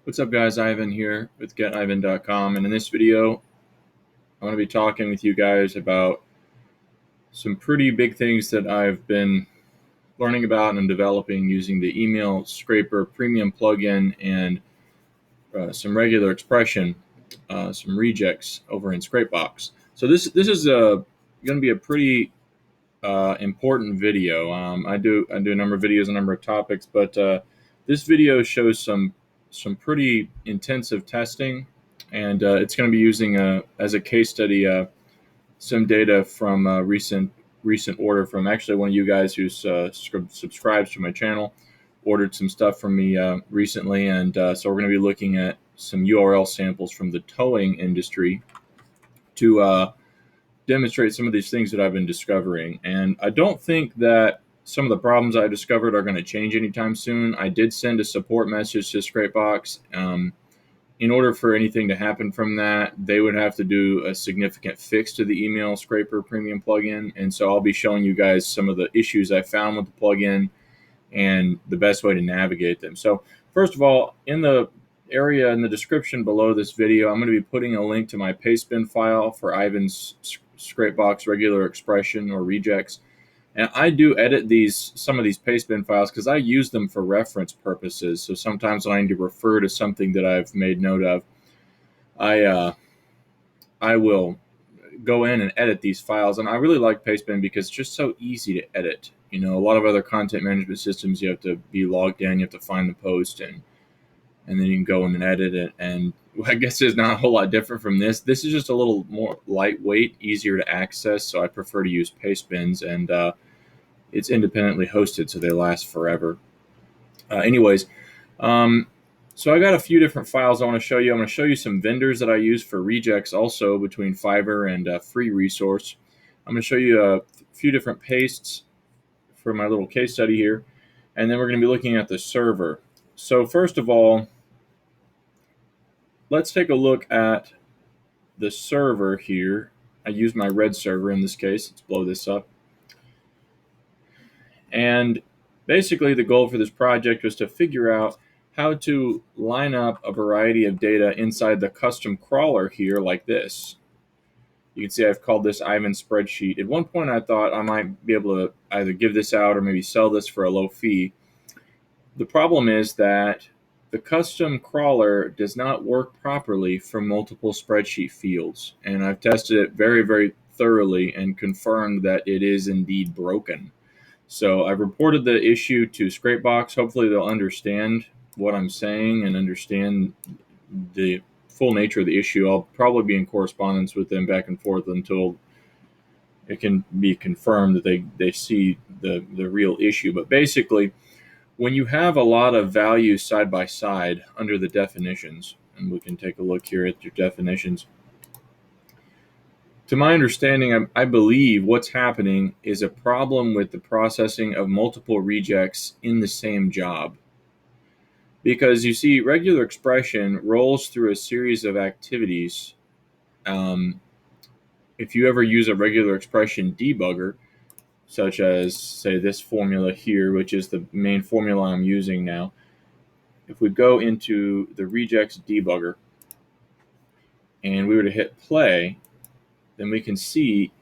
What's up, guys? Ivan here with getivan.com, and in this video I want to be talking with you guys about some pretty big things that I've been learning about and developing using the email scraper premium plugin and some regular expression, some Regex over in Scrapebox. So this is going to be a pretty important video. I do a number of videos, a number of topics, but this video shows some pretty intensive testing, and it's going to be using as a case study some data from a recent order from actually one of you guys who's subscribes to my channel. Ordered some stuff from me recently, and so we're going to be looking at some URL samples from the towing industry to demonstrate some of these things that I've been discovering. And I don't think that some of the problems I discovered are going to change anytime soon. I did send a support message to Scrapebox. In order for anything to happen from that, they would have to do a significant fix to the email scraper premium plugin. And so I'll be showing you guys some of the issues I found with the plugin and the best way to navigate them. So first of all, in the area in the description below this video, I'm going to be putting a link to my pastebin file for Ivan's Scrapebox regular expression or Regex. And I do edit some of these pastebin files because I use them for reference purposes. So sometimes when I need to refer to something that I've made note of, I will go in and edit these files. And I really like pastebin because it's just so easy to edit. You know, a lot of other content management systems, you have to be logged in, you have to find the post, and then you can go in and edit it. And I guess it's not a whole lot different from this. This is just a little more lightweight, easier to access, so I prefer to use pastebins, and it's independently hosted, so they last forever. Anyways, so I got a few different files I want to show you. I'm going to show you some vendors that I use for Regex also between Fiverr and Free Resource. I'm going to show you a few different pastes for my little case study here, and then we're going to be looking at the server. So first of all, let's take a look at the server here. I use my red server in this case. Let's blow this up. And basically the goal for this project was to figure out how to line up a variety of data inside the custom crawler here like this. You can see I've called this Ivan spreadsheet. At one point I thought I might be able to either give this out or maybe sell this for a low fee. The problem is that the custom crawler does not work properly for multiple spreadsheet fields, and I've tested it very, very thoroughly and confirmed that it is indeed broken. So I've reported the issue to Scrapebox. Hopefully they'll understand what I'm saying and understand the full nature of the issue. I'll probably be in correspondence with them back and forth until it can be confirmed that they see the real issue. But basically, when you have a lot of values side by side under the definitions, and we can take a look here at your definitions, to my understanding, I believe what's happening is a problem with the processing of multiple rejects in the same job. Because you see, regular expression rolls through a series of activities. If you ever use a regular expression debugger, such as, say, this formula here, which is the main formula I'm using now. If we go into the Regex debugger and we were to hit play, then we can see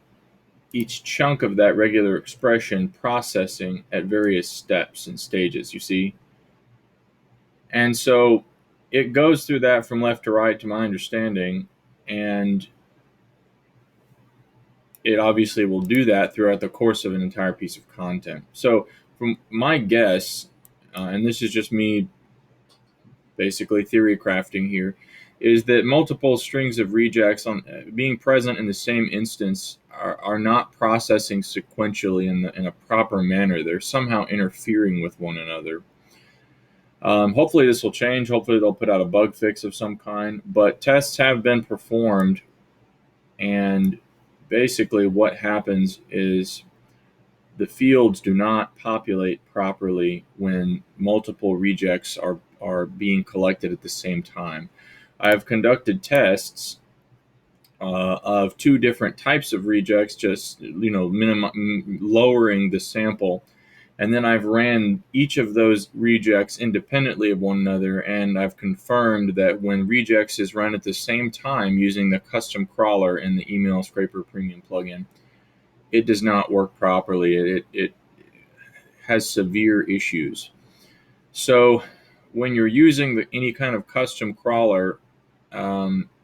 each chunk of that regular expression processing at various steps and stages, you see? And so it goes through that from left to right, to my understanding, and it obviously will do that throughout the course of an entire piece of content. So from my guess, and this is just me basically theory crafting here, is that multiple strings of rejects being present in the same instance are not processing sequentially in a proper manner. They're somehow interfering with one another. Hopefully this will change. Hopefully they'll put out a bug fix of some kind. But tests have been performed, and basically what happens is the fields do not populate properly when multiple rejects are being collected at the same time. I've conducted tests of two different types of rejects, just lowering the sample, And then I've ran each of those regex independently of one another, and I've confirmed that when regex is run at the same time using the custom crawler in the Email Scraper Premium plugin, it does not work properly. It has severe issues. So when you're using any kind of custom crawler,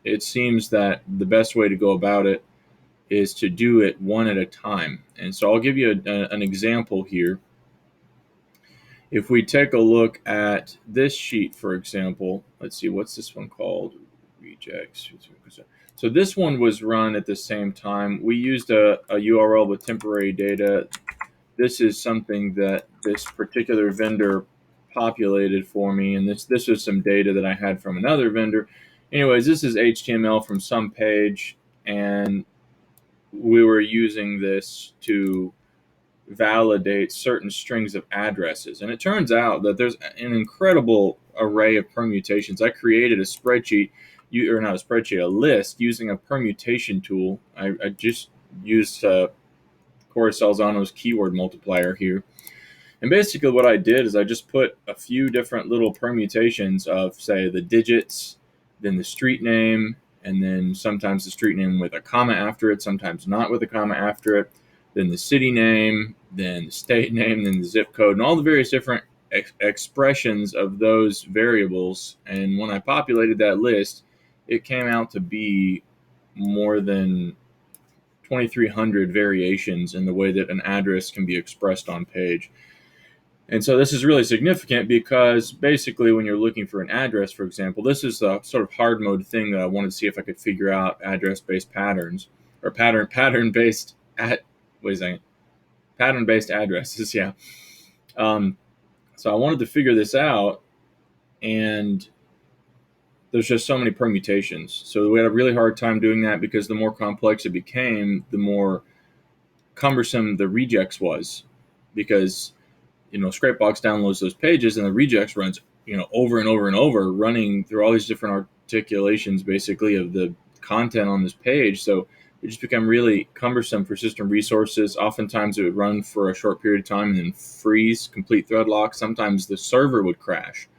it seems that the best way to go about it is to do it one at a time. And so I'll give you an example here. If we take a look at this sheet, for example, let's see, what's this one called? Regex. So this one was run at the same time. We used a URL with temporary data. This is something that this particular vendor populated for me, and this was some data that I had from another vendor. Anyways, this is HTML from some page, and we were using this to validate certain strings of addresses. And it turns out that there's an incredible array of permutations. I created a spreadsheet, or not a spreadsheet, a list using a permutation tool. I just used Corey Salzano's keyword multiplier here. And basically what I did is I just put a few different little permutations of, say, the digits, then the street name, and then sometimes the street name with a comma after it, sometimes not with a comma after it, then the city name, then the state name, then the zip code, and all the various different expressions of those variables. And when I populated that list, it came out to be more than 2,300 variations in the way that an address can be expressed on page. And so this is really significant because basically when you're looking for an address, for example, this is a sort of hard mode thing that I wanted to see if I could figure out address-based patterns, or pattern-based pattern-based addresses. Yeah. So I wanted to figure this out, and there's just so many permutations. So we had a really hard time doing that because the more complex it became, the more cumbersome the regex was, because Scrapebox downloads those pages and the regex runs over and over and over, running through all these different articulations basically of the content on this page. So it just became really cumbersome for system resources. Oftentimes it would run for a short period of time and then freeze, complete thread lock. Sometimes the server would crash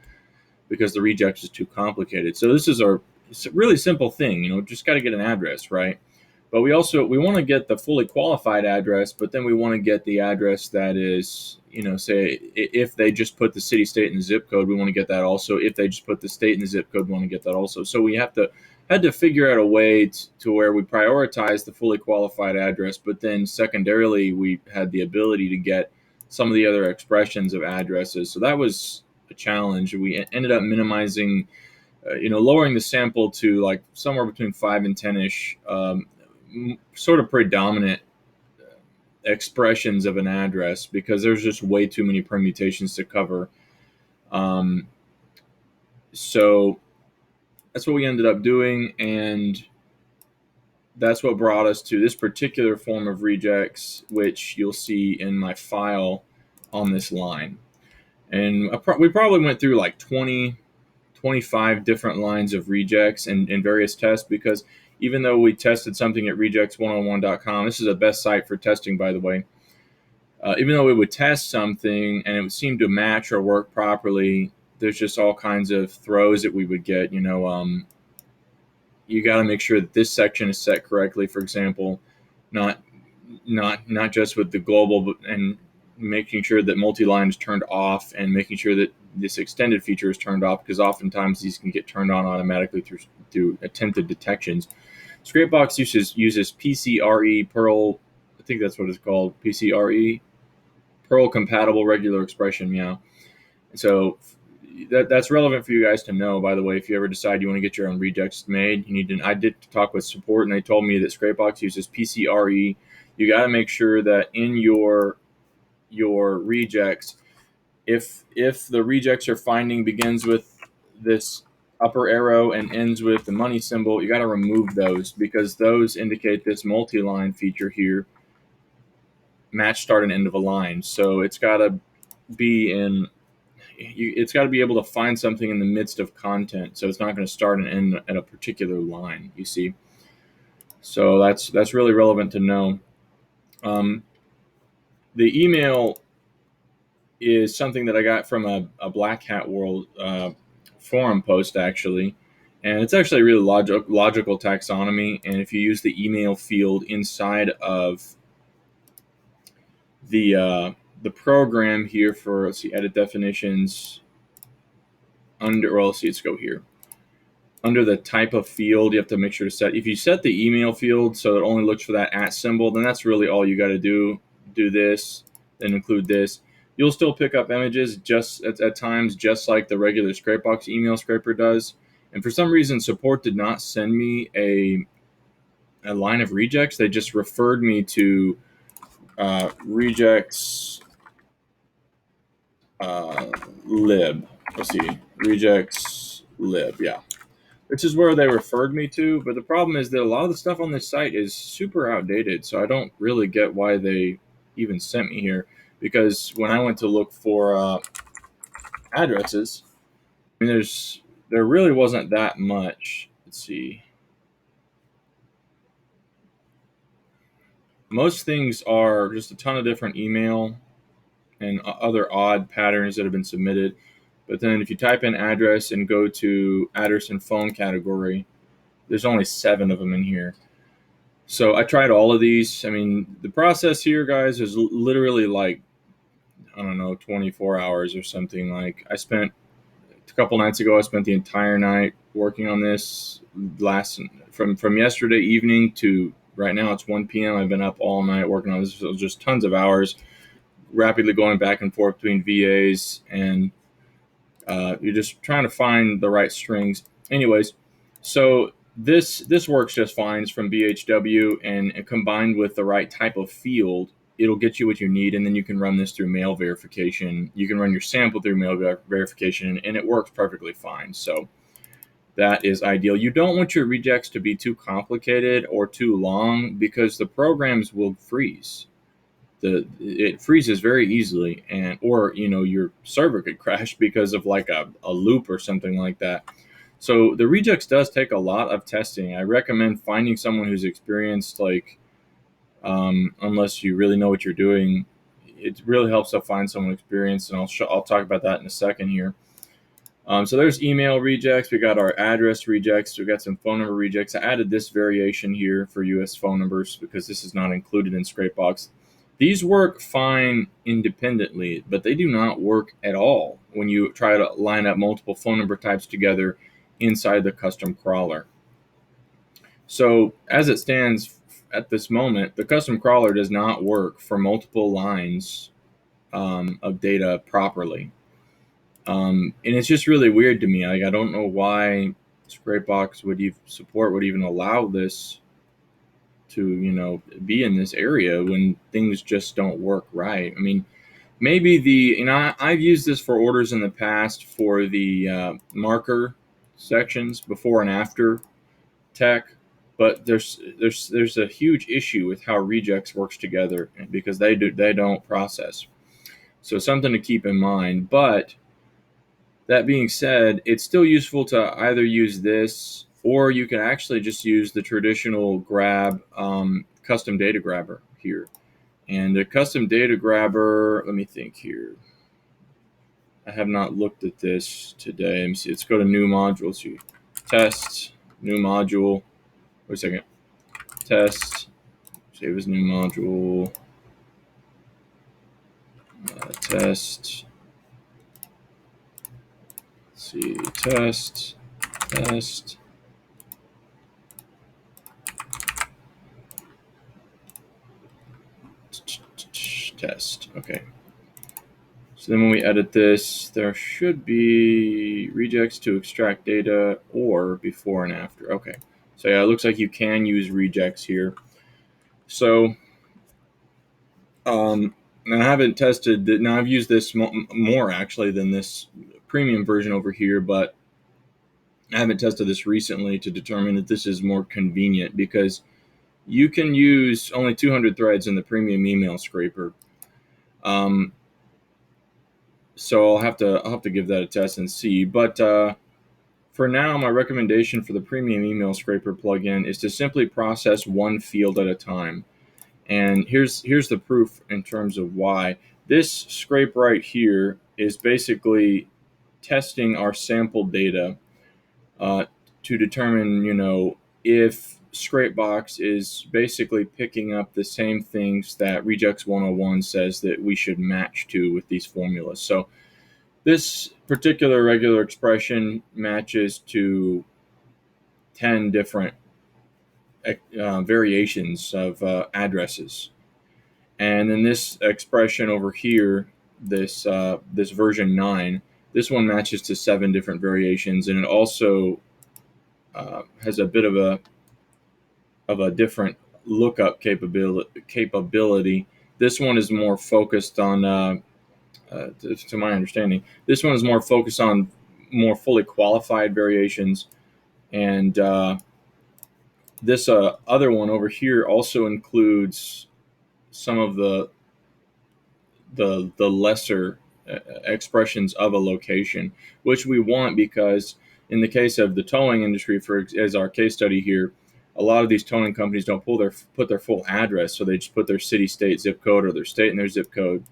because the regex is too complicated. So it's a really simple thing, just got to get an address, right? But we want to get the fully qualified address, but then we want to get the address that is, say if they just put the city, state, and the zip code, we want to get that also. If they just put the state and the zip code, we want to get that also. So we had to figure out a way to where we prioritize the fully qualified address, but then secondarily we had the ability to get some of the other expressions of addresses. So that was a challenge. We ended up minimizing, lowering the sample to like somewhere between 5 and 10-ish. Sort of predominant expressions of an address, because there's just way too many permutations to cover. So that's what we ended up doing, and that's what brought us to this particular form of regex, which you'll see in my file on this line. And we probably went through like 25 different lines of regex in various tests, because even though we tested something at regex101.com, this is the best site for testing, by the way. Even though we would test something and it would seem to match or work properly, there's just all kinds of throws that we would get. You got to make sure that this section is set correctly, for example, not just with the global, and making sure that multi-line is turned off, and making sure that this extended feature is turned off, because oftentimes these can get turned on automatically through attempted detections. Scrapebox uses PCRE, Perl, I think that's what it's called, PCRE, Perl compatible regular expression, yeah. So that's relevant for you guys to know, by the way. If you ever decide you want to get your own regex made, I did talk with support, and they told me that Scrapebox uses PCRE. You got to make sure that in your regex, if the regex you're finding begins with this upper arrow and ends with the money symbol, you got to remove those, because those indicate this multi-line feature here, match start and end of a line. So it's got to be able to find something in the midst of content, so it's not going to start and end at a particular line, you see. So that's really relevant to know. The email is something that I got from a Black Hat World forum post, actually. And it's actually a really logical taxonomy. And if you use the email field inside of the program here for, let's see, edit definitions under, well, let's see, let's go here. Under the type of field, you have to make sure to set, if you set the email field so it only looks for that @ symbol, then that's really all you got to do. Do this, then include this. You'll still pick up images just at times, just like the regular Scrapebox email scraper does. And for some reason, support did not send me a line of Regex. They just referred me to Regex lib. Let's see, Regex lib, yeah. Which is where they referred me to, but the problem is that a lot of the stuff on this site is super outdated, so I don't really get why they even sent me here, because when I went to look for addresses, I mean, there really wasn't that much. Let's see. Most things are just a ton of different email and other odd patterns that have been submitted. But then if you type in address and go to address and phone category, there's only 7 of them in here. So I tried all of these. I mean, the process here, guys, is literally like, I don't know, 24 hours or something. Like, I spent a couple nights ago, I spent the entire night working on this. From yesterday evening to right now, it's 1 p.m. I've been up all night working on this. So it was just tons of hours, rapidly going back and forth between VAs, and you're just trying to find the right strings. Anyways, so this works just fine. It's from BHW, and combined with the right type of field, it'll get you what you need, and then you can run this through mail verification. You can run your sample through mail verification, and it works perfectly fine. So that is ideal. You don't want your regex to be too complicated or too long, because the programs will freeze. It freezes very easily, or your server could crash because of like a loop or something like that. So the Regex does take a lot of testing. I recommend finding someone who's experienced, like unless you really know what you're doing. It really helps to find someone experienced, and I'll talk about that in a second here. So there's email Regex. We got our address Regex. We got some phone number Regex. I added this variation here for US phone numbers because this is not included in Scrapebox. These work fine independently, but they do not work at all when you try to line up multiple phone number types together inside the custom crawler. So as it stands at this moment, the custom crawler does not work for multiple lines of data properly. And it's just really weird to me. Like, I don't know why Scrapebox would even allow this to be in this area when things just don't work right. I mean, maybe I've used this for orders in the past for the marker sections, before and after tech, but there's a huge issue with how Regex works together, because they don't process. So something to keep in mind. But that being said, it's still useful to either use this, or you can actually just use the traditional grab custom data grabber here. And the custom data grabber, let me think here. I have not looked at this today. Let me see. Let's go to new module. Let's see. Test, new module. Wait a second. Test, save as new module. Test. Let's see. Test. Test. Okay. So then when we edit this, there should be Regex to extract data or before and after. Okay. So yeah, it looks like you can use Regex here. So, and I haven't tested that. Now I've used this more actually than this premium version over here, but I haven't tested this recently to determine that this is more convenient, because you can use only 200 threads in the premium email scraper. So I'll have to give that a test and see. But for now, my recommendation for the premium email scraper plugin is to simply process one field at a time. And here's the proof in terms of why. This scrape right here is basically testing our sample data uh, to determine, if Scrapebox is basically picking up the same things that Regex 101 says that we should match to with these formulas. So this particular regular expression matches to 10 different variations of addresses. And then this expression over here, this version 9, this one matches to 7 different variations, and it also has a bit of a different lookup capability. This one is more focused on, to my understanding, this one is more focused on more fully qualified variations, and this other one over here also includes some of the lesser expressions of a location, which we want because in the case of the towing industry, as our case study here, a lot of these towing companies don't put their full address, so they just put their city, state, zip code, or their state and their zip code,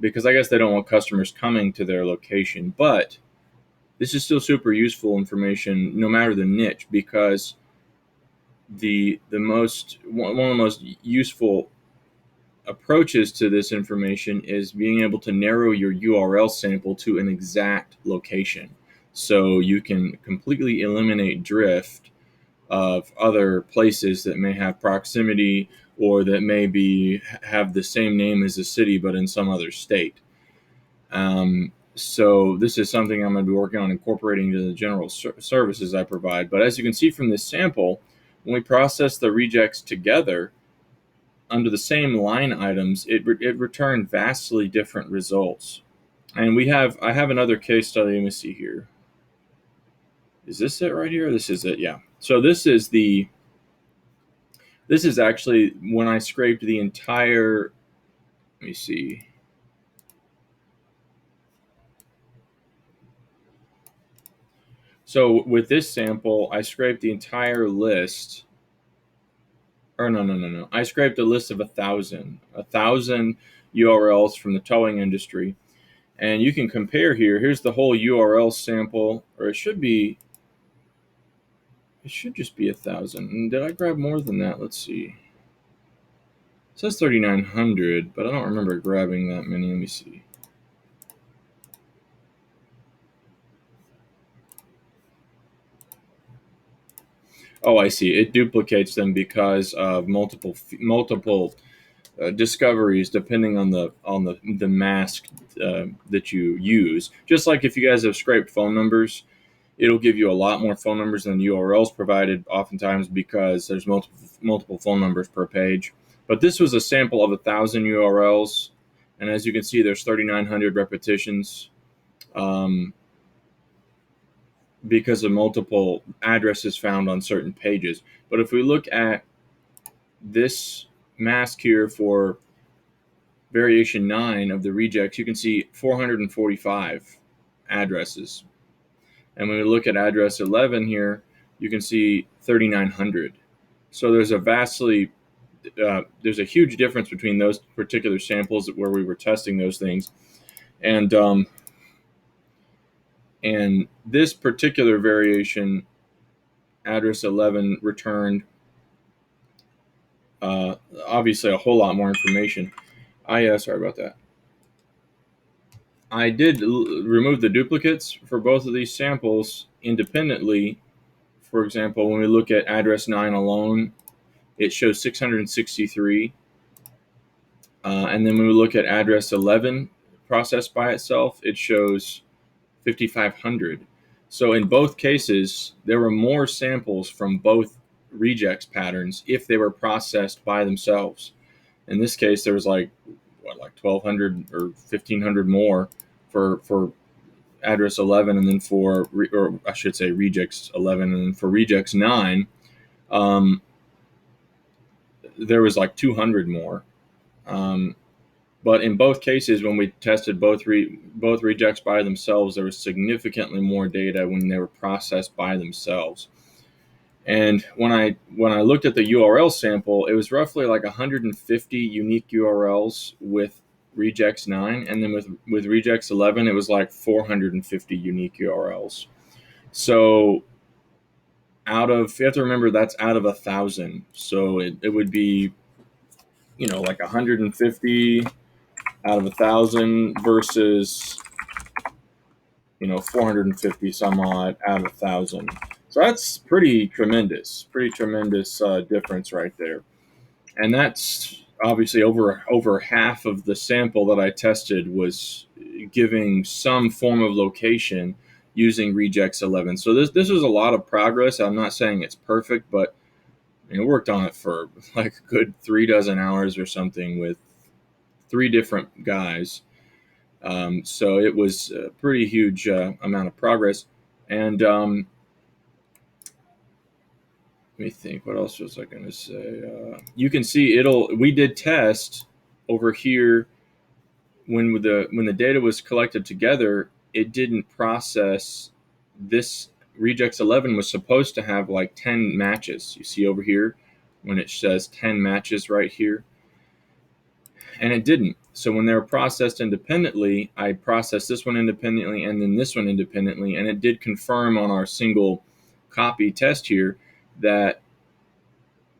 because I guess they don't want customers coming to their location. But this is still super useful information, no matter the niche, because one of the most useful approaches to this information is being able to narrow your URL sample to an exact location. So you can completely eliminate drift of other places that may have proximity or that have the same name as a city but in some other state. So this is something I'm going to be working on incorporating into the general services I provide. But as you can see from this sample, when we process the regex together, under the same line items, it returned vastly different results. And I have another case study. Let me see here. Is this it right here? This is it, yeah. So this is actually when I scraped the entire, let me see. So with this sample, I scraped the entire list. Or no. I scraped a list of 1,000 URLs from the towing industry. And you can compare here. Here's the whole URL sample, or it should just be 1,000. And did I grab more than that? Let's see. It says 3,900, but I don't remember grabbing that many. Let me see. Oh, I see. It duplicates them because of multiple discoveries, depending on the mask that you use. Just like if you guys have scraped phone numbers, it'll give you a lot more phone numbers than URLs provided, oftentimes because there's multiple phone numbers per page. But this was a sample of 1,000 URLs, and as you can see, there's 3,900 repetitions. Because of multiple addresses found on certain pages. But if we look at this mask here for variation 9 of the regex, you can see 445 addresses. And when we look at address 11 here, you can see 3,900. So there's a huge difference between those particular samples where we were testing those things. And this particular variation, address 11, returned obviously a whole lot more information. Sorry about that. I did remove the duplicates for both of these samples independently. For example, when we look at address 9 alone, it shows 663. And then when we look at address 11 processed by itself, it shows 5,500. So in both cases, there were more samples from both regex patterns if they were processed by themselves. In this case, there was like 1,200 or 1,500 more for address 11, and then or I should say regex 11, and then for regex 9, there was like 200 more. But in both cases, when we tested both regex by themselves, there was significantly more data when they were processed by themselves. And when I looked at the URL sample, it was roughly like 150 unique URLs with Regex 9, and then with Regex 11, it was like 450 unique URLs. So you have to remember that's out of 1,000. So it would be, like 150 out of 1,000 versus 450 some odd out of 1,000. So that's pretty tremendous difference right there. And that's obviously over half of the sample that I tested was giving some form of location using Regex 11. So this was a lot of progress. I'm not saying it's perfect, but worked on it for like a good 36 hours or something with 3 different guys. So it was a pretty huge amount of progress. And let me think, what else was I going to say? You can see we did test over here when the data was collected together, it didn't process this. Regex 11 was supposed to have like 10 matches. You see over here when it says 10 matches right here, and it didn't. So when they were processed independently, I processed this one independently and then this one independently, and it did confirm on our single copy test here that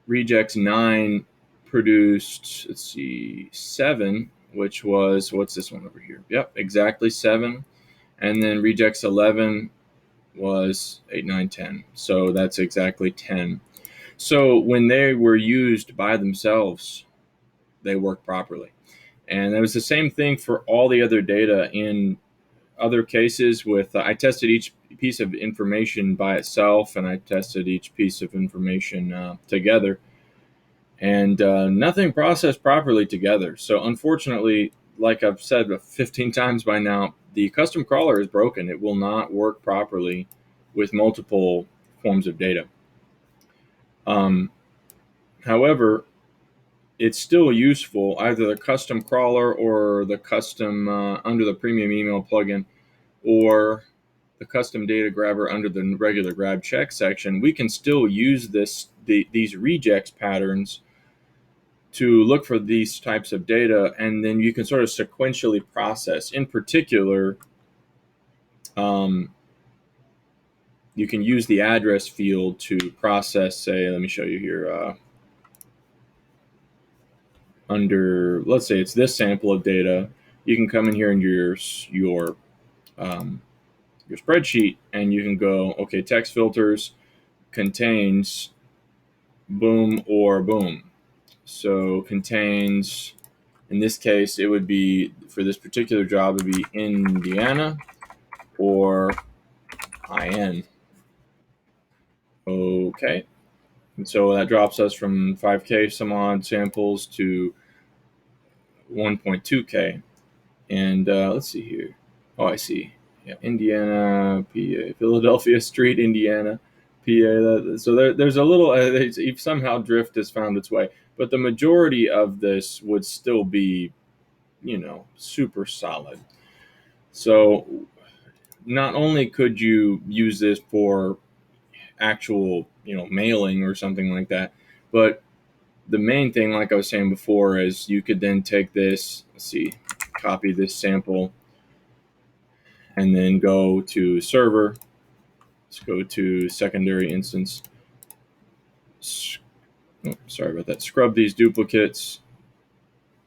Regex 9 produced, let's see, 7, which was, what's this one over here? Yep, exactly 7. And then Regex 11 was 8, 9, 10. So that's exactly 10. So when they were used by themselves, they worked properly. And it was the same thing for all the other data in other cases with, I tested each piece of information by itself, and I tested each piece of information together. And nothing processed properly together. So unfortunately, like I've said 15 times by now, the custom crawler is broken. It will not work properly with multiple forms of data. However, it's still useful, either the custom crawler or the custom under the premium email plugin, or the custom data grabber under the regular grab check section. We can still use these regex patterns to look for these types of data, and then you can sort of sequentially process. In particular, you can use the address field to process, say, let me show you here, under, let's say it's this sample of data. You can come in here in your spreadsheet, and you can go, okay, text filters contains boom or boom. So contains, in this case, it would be, for this particular job, it would be Indiana or IN. Okay. And so that drops us from 5K some odd samples to 1.2K. And let's see here. Oh, I see. Yeah, Indiana, PA, Philadelphia Street, Indiana, PA. So there's a little, somehow drift has found its way. But the majority of this would still be, super solid. So not only could you use this for actual, mailing or something like that, but the main thing, like I was saying before, is you could then take this, let's see, copy this sample, and then go to server. Let's go to secondary instance. Sorry about that. Scrub these duplicates,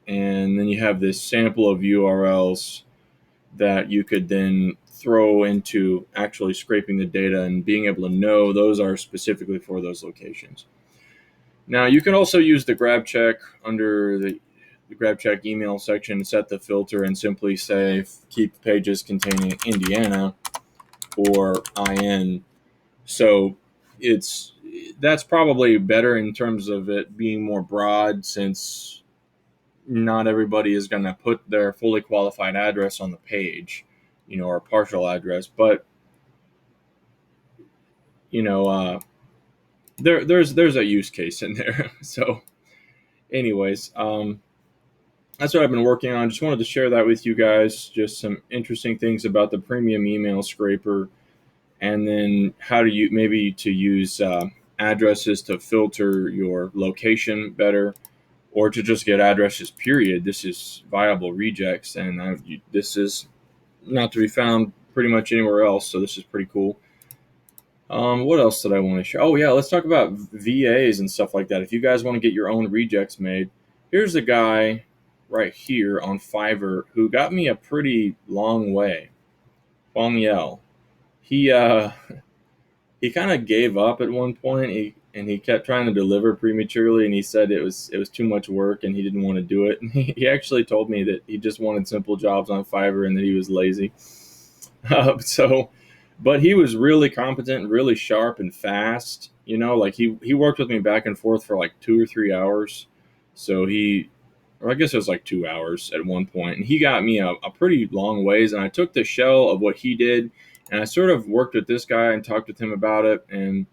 and then you have this sample of URLs that you could then throw into actually scraping the data and being able to know those are specifically for those locations. Now, you can also use the grab check under the grab check email section, set the filter, and simply say keep pages containing Indiana or IN. So that's probably better in terms of it being more broad, since not everybody is going to put their fully qualified address on the page, or a partial address. But there's a use case in there. So anyways, that's what I've been working on. Just wanted to share that with you guys. Just some interesting things about the premium email scraper, and then how to use addresses to filter your location better, or to just get addresses, period. This is viable regex, and this is not to be found pretty much anywhere else, so this is pretty cool. What else did I want to share? Oh yeah, let's talk about VAs and stuff like that. If you guys want to get your own rejects made, here's a guy right here on Fiverr who got me a pretty long way. Fong Yell. He he kind of gave up at one point. He kept trying to deliver prematurely, and he said it was too much work and he didn't want to do it. And he actually told me that he just wanted simple jobs on Fiverr and that he was lazy. So, but he was really competent, really sharp and fast. Like he worked with me back and forth for like 2 or 3 hours. So or I guess it was like 2 hours at one point, and he got me a pretty long ways. And I took the shell of what he did, and I sort of worked with this guy and talked with him about it. And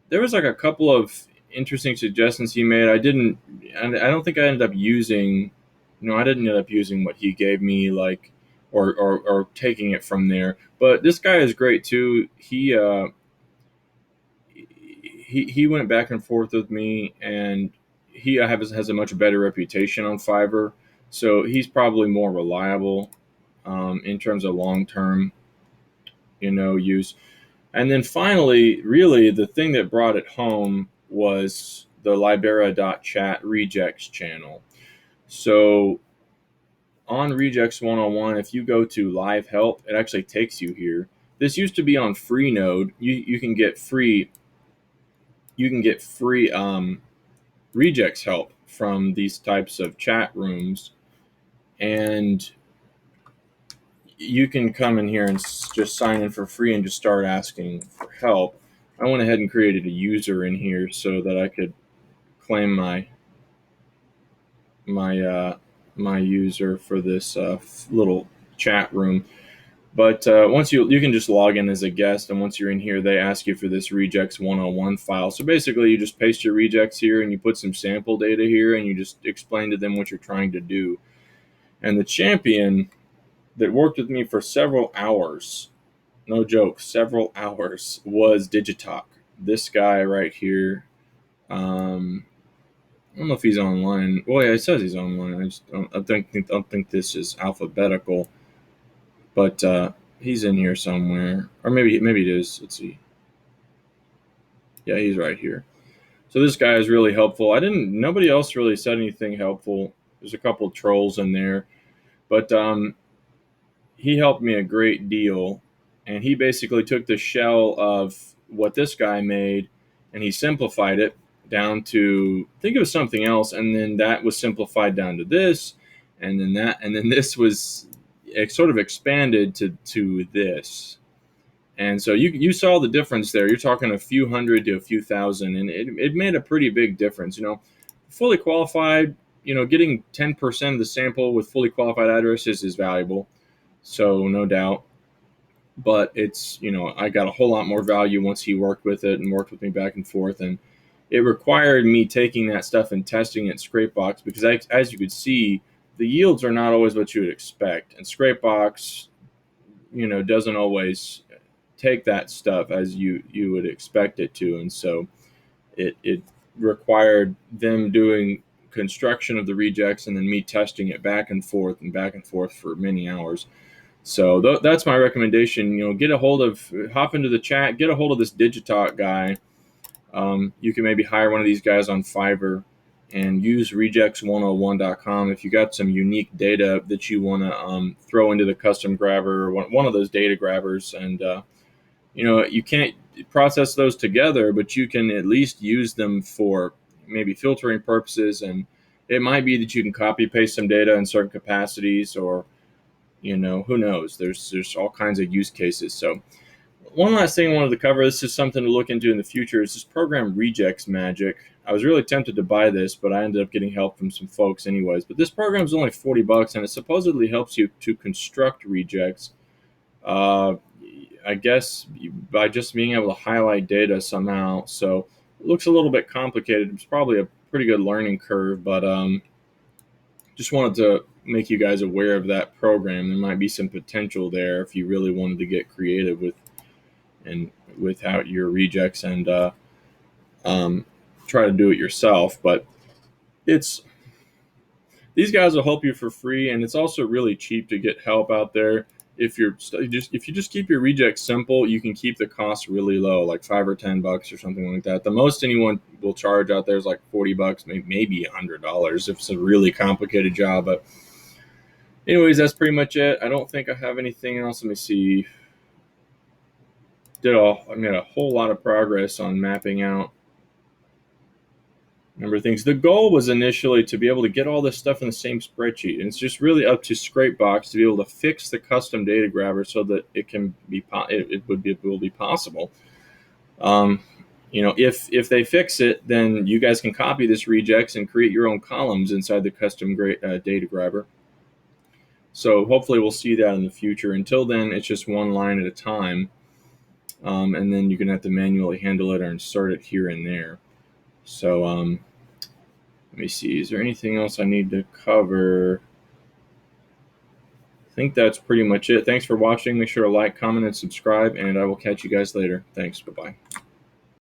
there was like a couple of interesting suggestions he made. I don't think I ended up using. I didn't end up using what he gave me, like, or taking it from there. But this guy is great too. He went back and forth with me, and he has a much better reputation on Fiverr, so he's probably more reliable in terms of long term, use. And then finally, really, the thing that brought it home was the Libera.chat Regex channel. So on Regex 101, if you go to Live Help, it actually takes you here. This used to be on Freenode. You can get free Regex help from these types of chat rooms, and you can come in here and just sign in for free and just start asking for help. I went ahead and created a user in here so that I could claim my user for this little chat room. But once you can just log in as a guest, and once you're in here, they ask you for this Regex 101 file. So basically, you just paste your Regex here, and you put some sample data here, and you just explain to them what you're trying to do. And the champion that worked with me for several hours, no joke, several hours, was Digitalk. This guy right here. I don't know if he's online. Well, yeah, it says he's online. I don't think this is alphabetical, but he's in here somewhere, or maybe it is. Let's see. Yeah, he's right here. So this guy is really helpful. Nobody else really said anything helpful. There's a couple trolls in there, but he helped me a great deal. And he basically took the shell of what this guy made, and he simplified it down to, think it was something else, and then that was simplified down to this, and then that, and then this was sort of expanded to this. And so you saw the difference there. You're talking a few hundred to a few thousand, and it made a pretty big difference. Fully qualified, getting 10% of the sample with fully qualified addresses is valuable. So no doubt. But it's, I got a whole lot more value once he worked with it and worked with me back and forth. And it required me taking that stuff and testing it in Scrapebox, because as you could see, the yields are not always what you would expect. And Scrapebox, doesn't always take that stuff as you would expect it to. And so it required them doing construction of the Regex and then me testing it back and forth for many hours. So that's my recommendation. Hop into the chat, get a hold of this Digitalk guy. You can maybe hire one of these guys on Fiverr and use regex101.com if you got some unique data that you want to throw into the custom grabber, or one of those data grabbers. And, you can't process those together, but you can at least use them for maybe filtering purposes. And it might be that you can copy paste some data in certain capacities, or who knows? There's all kinds of use cases. So one last thing I wanted to cover, this is something to look into in the future, is this program Regex Magic. I was really tempted to buy this, but I ended up getting help from some folks anyways. But this program is only $40, and it supposedly helps you to construct Regex. I guess by just being able to highlight data somehow. So it looks a little bit complicated. It's probably a pretty good learning curve, but just wanted to make you guys aware of that program. There might be some potential there if you really wanted to get creative without your Regex and try to do it yourself. But it's these guys will help you for free, and it's also really cheap to get help out there. If you just keep your Regex simple, you can keep the cost really low, like $5 or $10 or something like that. The most anyone will charge out there is like $40, maybe $100 if it's a really complicated job. But anyways, that's pretty much it. I don't think I have anything else. Let me see. I made a whole lot of progress on mapping out a number of things. The goal was initially to be able to get all this stuff in the same spreadsheet, and it's just really up to Scrapebox to be able to fix the custom data grabber so that it will be possible. If they fix it, then you guys can copy this regex and create your own columns inside the custom data grabber. So hopefully we'll see that in the future. Until then, it's just one line at a time, and then you're gonna have to manually handle it or insert it here and there. So let me see, is there anything else I need to cover? I think that's pretty much it. Thanks for watching. Make sure to like, comment, and subscribe, and I will catch you guys later. Thanks. Bye-bye.